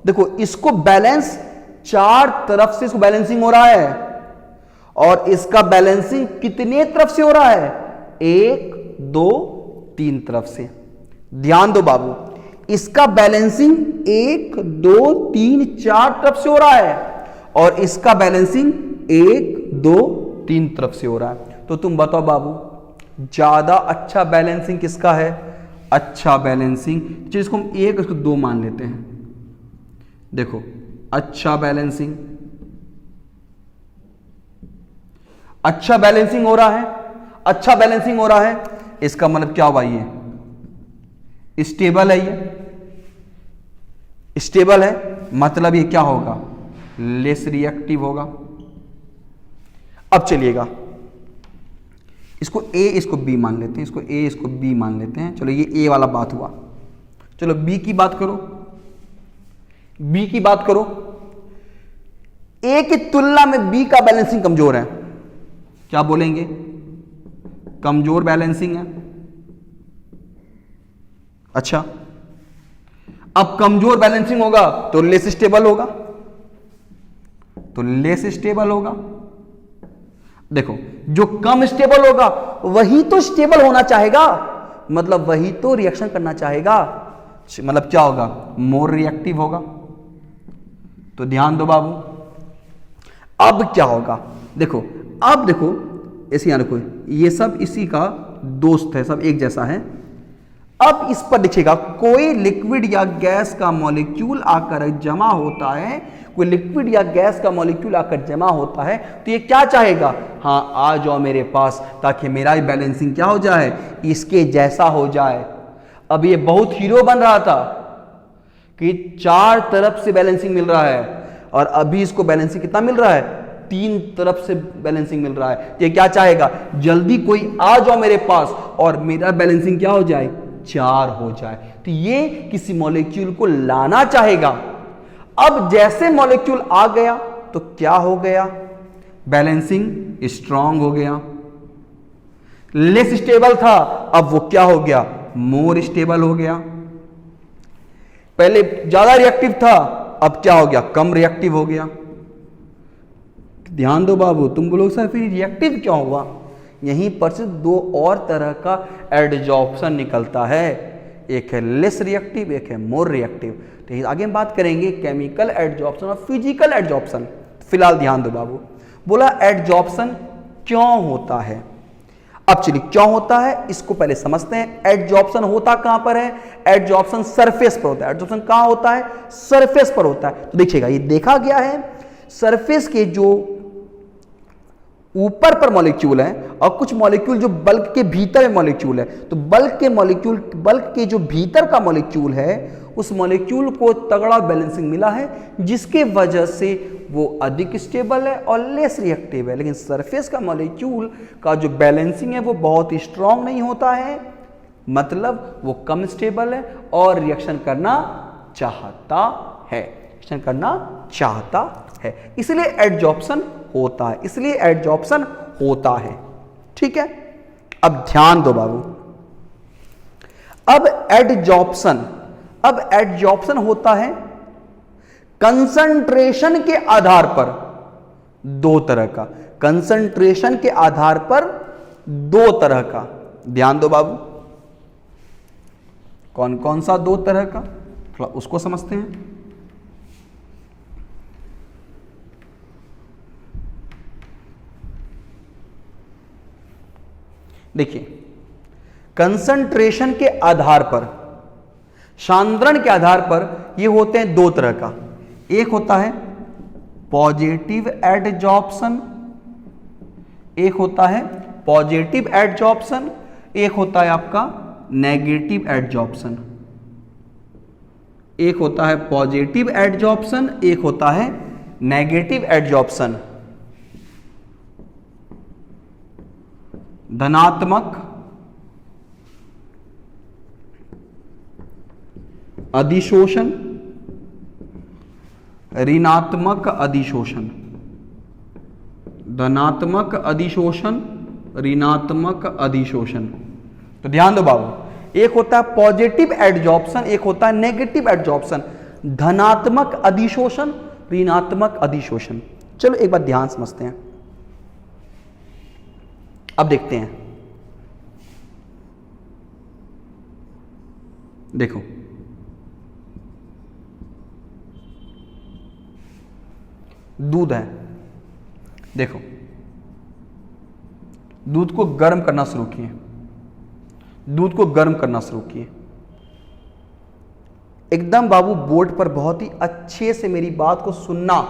देखो इसको बैलेंस चार तरफ से इसको बैलेंसिंग हो रहा है और इसका बैलेंसिंग कितने तरफ से हो रहा है? एक, दो, तीन तरफ से। ध्यान दो बाबू, इसका बैलेंसिंग एक, दो, तीन, चार तरफ से हो रहा है और इसका बैलेंसिंग एक, दो, तीन तरफ से हो रहा है। तो तुम बताओ बाबू ज्यादा अच्छा बैलेंसिंग किसका है? अच्छा बैलेंसिंग, जिसको हम एक इसको दो मान लेते हैं। देखो अच्छा बैलेंसिंग, अच्छा बैलेंसिंग हो रहा है, अच्छा बैलेंसिंग हो रहा है, इसका मतलब क्या हुआ? ये स्टेबल है, ये स्टेबल है, मतलब ये क्या होगा? लेस रिएक्टिव होगा। अब चलिएगा इसको ए इसको बी मान लेते हैं, इसको ए इसको बी मान लेते हैं। चलो ये ए वाला बात हुआ। चलो बी की बात करो, बी की बात करो। ए की तुलना में बी का बैलेंसिंग कमजोर है, क्या बोलेंगे? कमजोर बैलेंसिंग है। अच्छा, अब कमजोर बैलेंसिंग होगा तो लेस स्टेबल होगा, तो लेस स्टेबल होगा। देखो जो कम स्टेबल होगा वही तो स्टेबल होना चाहेगा, मतलब वही तो रिएक्शन करना चाहेगा, मतलब क्या होगा? मोर रिएक्टिव होगा। तो ध्यान दो बाबू, अब क्या होगा? देखो अब देखो ऐसे यहां देखो, ये सब इसी का दोस्त है, सब एक जैसा है। अब इस पर दिखेगा कोई लिक्विड या गैस का मॉलिक्यूल आकर जमा होता है, कोई लिक्विड या गैस का मॉलिक्यूल आकर जमा होता है, तो ये क्या चाहेगा? हाँ आ जाओ मेरे पास ताकि मेरा भी बैलेंसिंग क्या हो जाए? इसके जैसा हो जाए। अब ये बहुत हीरो बन रहा था कि चार तरफ से बैलेंसिंग मिल रहा है और अभी इसको बैलेंसिंग कितना मिल रहा है? तीन तरफ से बैलेंसिंग मिल रहा है। ये क्या चाहेगा? जल्दी कोई आ जाओ मेरे पास और मेरा बैलेंसिंग क्या हो जाए? चार हो जाए। तो ये किसी मॉलिक्यूल को लाना चाहेगा। अब जैसे मॉलिक्यूल आ गया तो क्या हो गया? बैलेंसिंग स्ट्रांग हो गया। लेस स्टेबल था, अब वो क्या हो गया? मोर स्टेबल हो गया। पहले ज्यादा रिएक्टिव था, अब क्या हो गया? कम रिएक्टिव हो गया। ध्यान दो बाबू, तुम बोलोगे सर फिर रिएक्टिव क्यों हुआ? यहीं पर से दो और तरह का एडजॉर्प्शन निकलता है, एक है लेस रिएक्टिव, एक है मोर रिएक्टिव। तो आगे हम बात करेंगे केमिकल एडजॉर्प्शन और फिजिकल एडजॉर्प्शन। फिलहाल ध्यान दो बाबू, बोला एडजॉर्प्शन क्यों होता है। अब चलिए क्यों होता है इसको पहले समझते हैं। एडजॉर्प्शन होता कहां पर है? एडजॉर्प्शन सरफेस पर होता है। एडजॉर्प्शन कहां होता है? सरफेस पर होता है। तो देखिएगा ये देखा गया है, सरफेस के जो ऊपर पर मॉलिक्यूल है और कुछ मॉलिक्यूल जो बल्क के भीतर में मॉलिक्यूल है, तो बल्क के जो भीतर का मॉलिक्यूल है उस मॉलिक्यूल को तगड़ा बैलेंसिंग मिला है, जिसके वजह से वो अधिक स्टेबल है और लेस रिएक्टिव है। लेकिन सरफेस का मॉलिक्यूल का जो बैलेंसिंग है वो बहुत ही स्ट्रांग नहीं होता है, मतलब वो कम स्टेबल है और रिएक्शन करना चाहता है, रिएक्शन करना चाहता है, इसलिए एडजॉर्प्शन होता है, इसलिए एडजॉर्प्शन होता है। ठीक है, अब ध्यान दो बाबू, अब एडजॉर्प्शन होता है कंसंट्रेशन के आधार पर दो तरह का, कंसंट्रेशन के आधार पर दो तरह का। ध्यान दो बाबू, कौन कौन सा दो तरह का, थोड़ा उसको समझते हैं। देखिए कंसंट्रेशन के आधार पर, सांद्रण के आधार पर ये होते हैं दो तरह का। एक होता है पॉजिटिव एडजॉर्प्शन, एक होता है पॉजिटिव एडजॉर्प्शन, एक होता है आपका नेगेटिव एडजॉर्प्शन। एक होता है पॉजिटिव एडजॉर्प्शन, एक होता है नेगेटिव एडजॉर्प्शन। धनात्मक अधिशोषण, ऋणात्मक अधिशोषण। धनात्मक अधिशोषण, ऋणात्मक अधिशोषण। तो ध्यान दो बाबू, एक होता है पॉजिटिव एडजॉर्प्शन, एक होता है नेगेटिव एडजॉर्प्शन। धनात्मक अधिशोषण, ऋणात्मक अधिशोषण। चलो एक बात ध्यान समझते हैं, अब देखते हैं। देखो, दूध है, देखो दूध को गर्म करना शुरू किए, दूध को गर्म करना शुरू किए। एकदम बाबू बोर्ड पर बहुत ही अच्छे से मेरी बात को सुनना।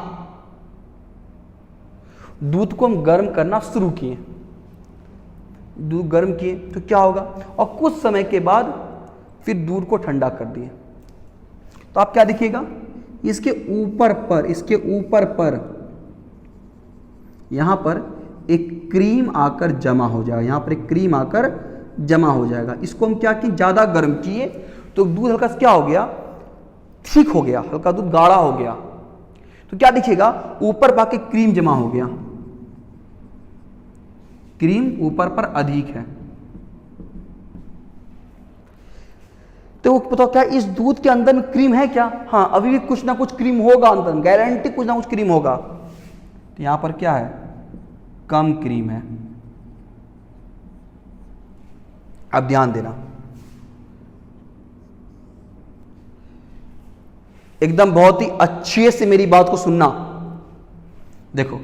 दूध को हम गर्म करना शुरू किए, दूध गर्म किए तो क्या होगा, और कुछ समय के बाद फिर दूध को ठंडा कर दिए, तो आप क्या दिखेगा, इसके ऊपर पर, इसके ऊपर पर यहां पर एक क्रीम आकर जमा हो जाएगा, यहां पर एक क्रीम आकर जमा हो जाएगा। इसको हम क्या किए, ज्यादा गर्म किए तो दूध हल्का क्या हो गया, ठीक हो गया, हल्का दूध गाढ़ा हो गया। तो क्या दिखेगा, ऊपर बाकी क्रीम जमा हो गया, क्रीम ऊपर पर अधिक है। तो बताओ क्या इस दूध के अंदर क्रीम है क्या? हाँ, अभी भी कुछ ना कुछ क्रीम होगा अंदर, गारंटी कुछ ना कुछ क्रीम होगा। तो यहां पर क्या है, कम क्रीम है। अब ध्यान देना, एकदम बहुत ही अच्छे से मेरी बात को सुनना। देखो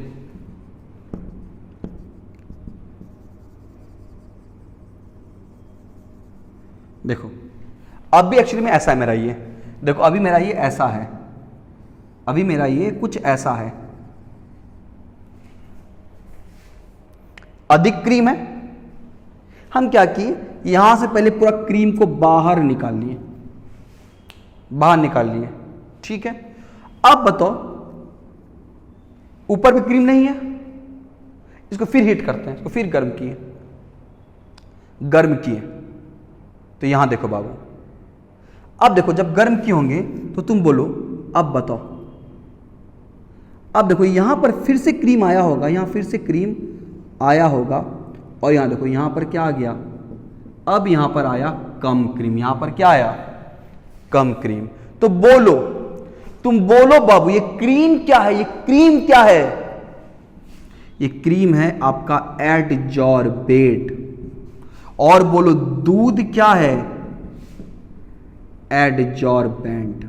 देखो अब भी एक्चुअली में ऐसा है मेरा ये, देखो अभी मेरा ये ऐसा है, अभी मेरा ये कुछ ऐसा है, अधिक क्रीम है। हम क्या किए, यहां से पहले पूरा क्रीम को बाहर निकाल लिए, बाहर निकाल लिए, ठीक है। अब बताओ ऊपर भी क्रीम नहीं है, इसको फिर हीट करते हैं, इसको फिर गर्म किए, गर्म किए। तो यहां देखो बाबू, अब देखो जब गर्म किए होंगे तो तुम बोलो अब बताओ, अब देखो यहां पर फिर से क्रीम आया होगा, यहां फिर से क्रीम आया होगा, और यहां देखो यहां पर क्या आ गया, अब यहां पर आया कम क्रीम, यहां पर क्या आया, कम क्रीम। तो बोलो, तुम बोलो बाबू, ये क्रीम क्या है, ये क्रीम क्या है? ये क्रीम है आपका एडजॉर्बेट। और बोलो दूध क्या है, एडजॉर्बेंट।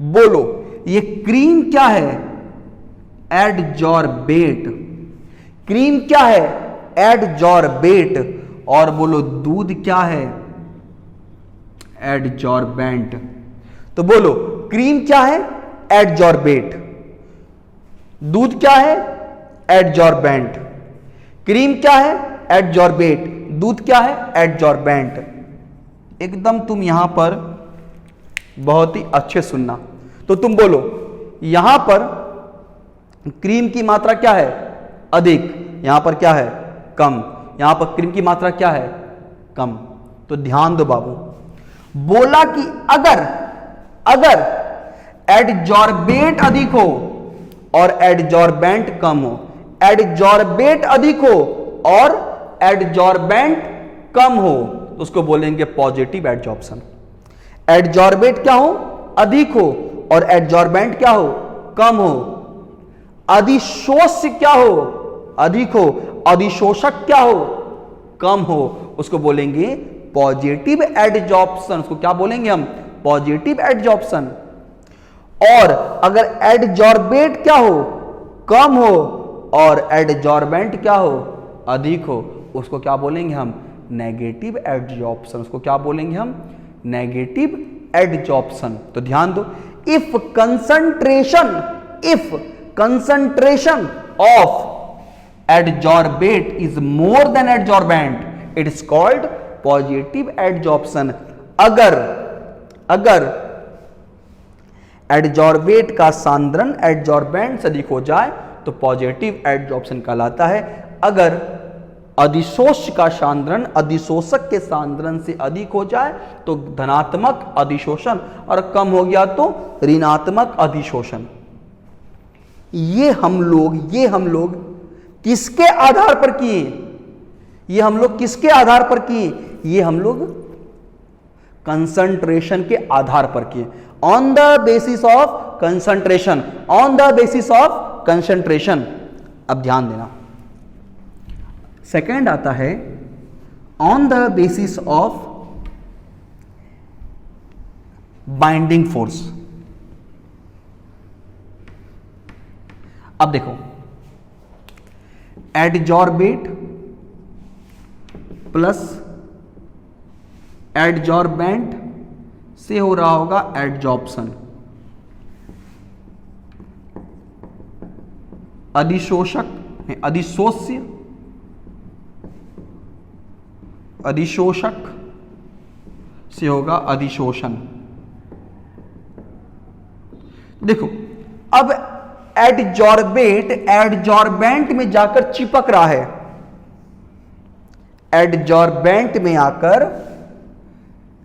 बोलो ये क्रीम क्या है, एडजॉर्बेट। क्रीम क्या है, एडजॉर्बेट। और बोलो दूध क्या है, एडजॉर्बेंट। तो बोलो क्रीम क्या है, एडजॉर्बेट। दूध क्या है, एडजॉर्बेंट। क्रीम क्या है, एडजॉर्बेट। दूध क्या है, एडजॉर्बेंट। एकदम तुम यहां पर बहुत ही अच्छे सुनना। तो तुम बोलो यहां पर क्रीम की मात्रा क्या है, अधिक, यहां पर क्या है, कम। यहां पर क्रीम की मात्रा क्या है, कम। तो ध्यान दो बाबू, बोला कि अगर एडजॉर्बेट अधिक हो और एडजॉर्बेंट कम हो, एडजॉर्बेट अधिक हो और एडजॉर्बेंट कम हो, तो उसको बोलेंगे पॉजिटिव एडजॉर्प्शन। एडजॉर्बेट क्या हो, अधिक हो, और एडजॉर्बेंट क्या हो, कम हो। अधिशोष्य क्या हो, अधिक हो, अधिशोषक क्या हो, कम हो, उसको बोलेंगे पॉजिटिव एडजॉर्प्शन। उसको क्या बोलेंगे हम, पॉजिटिव एडजॉर्प्शन। और अगर एडजॉर्बेट क्या हो, कम हो, और एडजॉर्बेंट क्या हो, अधिक हो, उसको क्या बोलेंगे हम, नेगेटिव एडजॉर्प्शन। उसको क्या बोलेंगे हम, नेगेटिव एडजॉर्प्शन। तो ध्यान दो, if concentration of adsorbate is more than adsorbent, it is called positive adsorption. अगर एडजॉर्बेट का सांद्रण एडजॉर्बेंट से अधिक हो जाए तो पॉजिटिव एडजॉर्प्शन कहलाता है। अगर अधिशोष्य का सांद्रण अधिशोषक के सांद्रण से अधिक हो जाए तो धनात्मक अधिशोषण, और कम हो गया तो ऋणात्मक अधिशोषण। ये हम लोग किसके आधार पर किए? ये हम लोग किसके आधार पर किए? ये हम लोग कंसंट्रेशन के आधार पर किए। On the basis of concentration, on the basis of concentration. अब ध्यान देना, सेकंड आता है on the basis of binding force. अब देखो, एडजॉर्बेट प्लस एडजॉर्बेंट से हो रहा होगा एडजॉर्प्शन, अधिशोषक अधिशोषक से होगा अधिशोषण। देखो, अब एडजॉर्बेंट में जाकर चिपक रहा है, एडजॉर्बेंट में आकर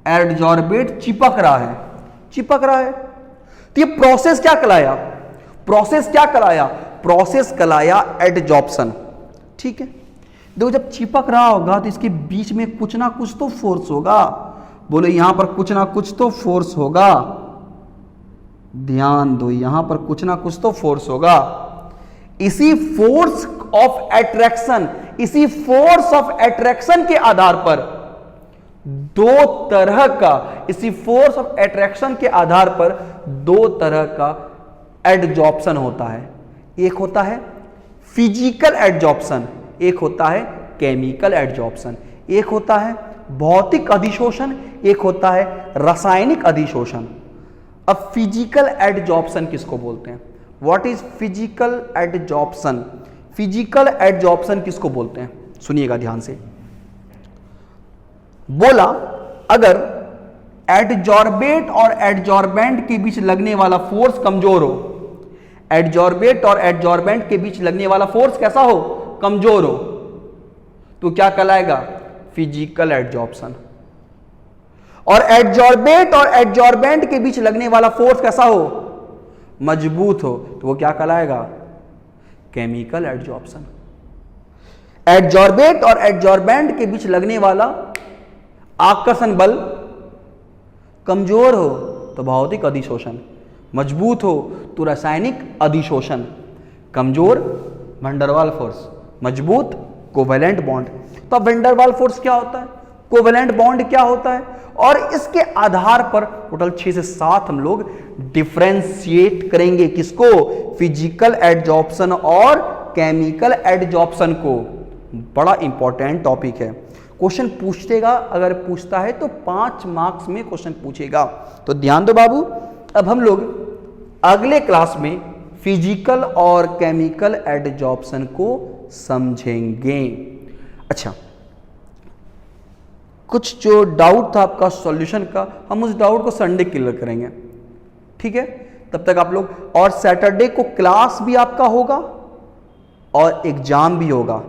एडजॉर्बेट चिपक रहा है। तो ये प्रोसेस क्या कहलाया? प्रोसेस कहलाया एडजॉर्प्शन। ठीक है, देखो जब चिपक रहा होगा तो इसके बीच में कुछ ना कुछ तो फोर्स होगा। बोले यहां पर कुछ ना कुछ तो फोर्स होगा, ध्यान दो, यहां पर कुछ ना कुछ तो फोर्स होगा। इसी फोर्स ऑफ एट्रैक्शन के आधार पर दो तरह का एडजॉर्प्शन होता है। एक होता है फिजिकल एडजॉर्प्शन, एक होता है केमिकल एडजॉर्प्शन। एक होता है भौतिक अधिशोषण, एक होता है रासायनिक अधिशोषण। अब फिजिकल एडजॉर्प्शन किसको बोलते हैं? What is physical adsorption? Physical adsorption किसको बोलते हैं? सुनिएगा ध्यान से। बोला, अगर एडजॉर्बेट और एडजॉर्बेंट के बीच लगने वाला फोर्स कमजोर हो, एडजॉर्बेट और एडजॉर्बेंट के बीच लगने वाला फोर्स कैसा हो? कमजोर हो, तो क्या कहलाएगा? Physical adsorption. और एडजॉर्बेट और एडजॉर्बेंट के बीच लगने वाला फोर्स कैसा हो? मजबूत हो, तो वो क्या कहलाएगा? Chemical adsorption. एडजॉर्बेट और एडजॉर्बेंट के बीच लगने वाला आकर्षण बल कमजोर हो तो भौतिक अधिशोषण, मजबूत हो तो रासायनिक अधिशोषण। कमजोर वैन-डर-वाल फोर्स, मजबूत कोवेलेंट बॉन्ड। तो अब वैन-डर-वाल फोर्स क्या होता है, कोवेलेंट बॉन्ड क्या होता है, और इसके आधार पर टोटल 6 से 7 हम लोग डिफरेंशिएट करेंगे। किसको? फिजिकल एडजॉर्प्शन और केमिकल एडजॉर्प्शन को। बड़ा इंपॉर्टेंट टॉपिक है, क्वेश्चन पूछेगा, अगर पूछता है तो 5 मार्क्स में क्वेश्चन पूछेगा। तो ध्यान दो बाबू, अब हम लोग अगले क्लास में फिजिकल और केमिकल एडजॉर्प्शन को समझेंगे। अच्छा, कुछ जो डाउट था आपका सॉल्यूशन का, हम उस डाउट को संडे क्लियर करेंगे। ठीक है, तब तक आप लोग, और सैटरडे को क्लास भी आपका होगा और एग्जाम भी होगा।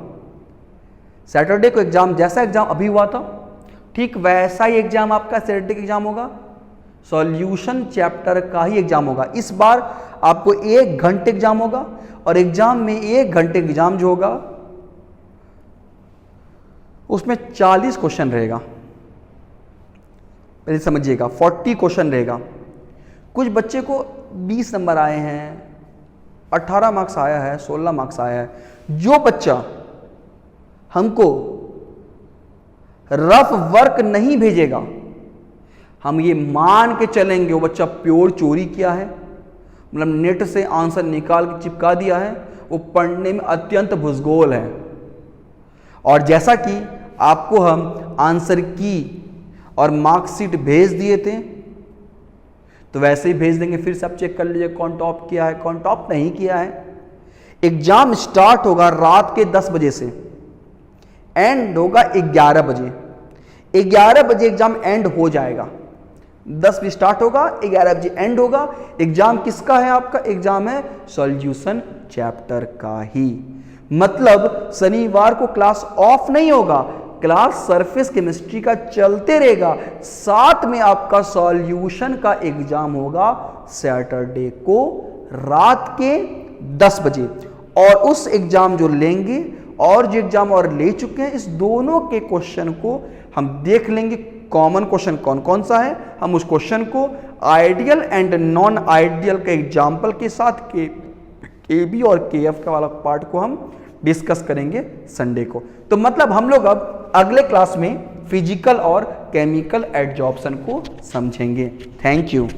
सैटरडे को एग्जाम, जैसा एग्जाम अभी हुआ था ठीक वैसा ही एग्जाम आपका सैटरडे का एग्जाम होगा, सॉल्यूशन चैप्टर का ही एग्जाम होगा। इस बार आपको 1 घंटे एग्जाम होगा, और एग्जाम में 1 घंटे एग्जाम जो होगा उसमें 40 क्वेश्चन रहेगा। पहले समझिएगा, 40 क्वेश्चन रहेगा। कुछ बच्चे को 20 नंबर आए हैं, 18 मार्क्स आया है, 16 मार्क्स आया है। जो बच्चा हमको रफ वर्क नहीं भेजेगा, हम ये मान के चलेंगे वो बच्चा प्योर चोरी किया है, मतलब नेट से आंसर निकाल के चिपका दिया है, वो पढ़ने में अत्यंत भूसगोल है। और जैसा कि आपको हम आंसर की और मार्कशीट भेज दिए थे, तो वैसे ही भेज देंगे। फिर सब चेक कर लीजिए कौन टॉप किया है, कौन टॉप नहीं किया है। एग्जाम स्टार्ट होगा रात के 10 बजे से, एंड होगा 11 बजे। 11 बजे एग्जाम एंड हो जाएगा, 10 बजे स्टार्ट होगा, 11 बजे एंड होगा। एग्जाम किसका है आपका? एग्जाम है सॉल्यूशन चैप्टर का ही। मतलब शनिवार को क्लास ऑफ नहीं होगा, क्लास सरफेस केमिस्ट्री का चलते रहेगा, साथ में आपका सॉल्यूशन का एग्जाम होगा सैटरडे को रात के 10 बजे। और उस एग्जाम जो लेंगे और जो एग्जाम और ले चुके हैं, इस दोनों के क्वेश्चन को हम देख लेंगे। कॉमन क्वेश्चन कौन कौन सा है, हम उस क्वेश्चन को आइडियल एंड नॉन आइडियल के एग्जाम्पल के साथ के बी और के एफ का वाला पार्ट को हम डिस्कस करेंगे संडे को। तो मतलब हम लोग अब अगले क्लास में फिजिकल और केमिकल एडजॉर्प्शन को समझेंगे। Thank you.